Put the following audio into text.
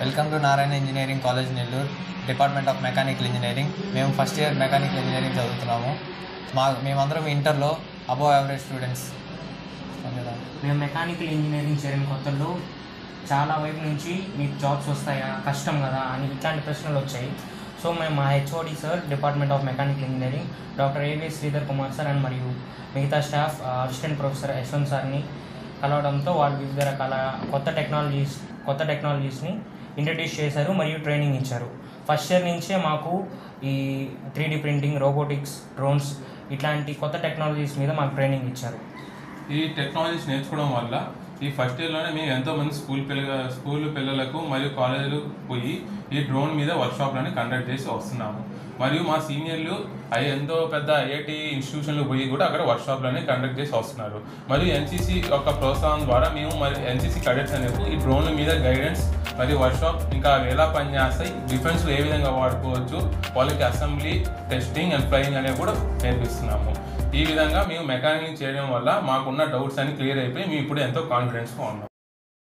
Welcome to Narayana engineering college Nellore, department of mechanical engineering. మేము first year mechanical engineering చదువుతున్నాము. మేమందరం ఇంటర్లో అబోవ్ యావరేజ్ స్టూడెంట్స్. మేము మెకానికల్ ఇంజనీరింగ్ చేరిన కొత్తలో చాలా వైపు నుంచి మీకు జాబ్స్ వస్తాయా, కష్టం కదా అని ఇట్లాంటి ప్రశ్నలు వచ్చాయి. సో మేము మా HOD sir, department of mechanical engineering, doctor ఏవి శ్రీధర్ కుమార్ సార్ అండ్ మరియు మిగతా స్టాఫ్, అసిస్టెంట్ ప్రొఫెసర్ యశ్వంత్ సార్ని కలవడంతో వాళ్ళు వివిధ రకాల కొత్త టెక్నాలజీస్ని ఇంట్రడ్యూస్ చేశారు మరియు ట్రైనింగ్ ఇచ్చారు. ఫస్ట్ ఇయర్ నుంచే మాకు ఈ 3D ప్రింటింగ్, రోబోటిక్స్, డ్రోన్స్ ఇట్లాంటి కొత్త టెక్నాలజీస్ మీద మాకు ట్రైనింగ్ ఇచ్చారు. ఈ టెక్నాలజీస్ నేర్చుకోవడం వల్ల ఈ ఫస్ట్ ఇయర్లోనే మేము ఎంతోమంది స్కూల్ పిల్లలకు మరియు కాలేజీలకు పోయి ఈ డ్రోన్ మీద వర్క్షాప్లని కండక్ట్ చేసి వస్తున్నాము. మరియు మా సీనియర్లు ఎంతో పెద్ద ఐఐటి ఇన్స్టిట్యూషన్లు పోయి కూడా అక్కడ వర్క్షాప్లని కండక్ట్ చేసి వస్తున్నారు. మరియు ఎన్సీసీ యొక్క ప్రోత్సాహం ద్వారా మేము మరియు ఎన్సీసీ కడెట్స్ అనేవి ఈ డ్రోన్ల మీద గైడెన్స్ మరియు వర్క్షాప్, ఇంకా అవి ఎలా పనిచేస్తాయి, డిఫెన్స్లో ఏ విధంగా వాడుకోవచ్చు, వాళ్ళకి అసెంబ్లీ, టెస్టింగ్ అండ్ ఫ్లయింగ్ అనేవి కూడా నేర్పిస్తున్నాము. ఈ విధంగా మేము మెకానికల్ చేయడం వల్ల మాకున్న డౌట్స్ అన్ని క్లియర్ అయిపోయి మేము ఇప్పుడు ఎంతో కాన్ఫిడెన్స్గా ఉన్నాము.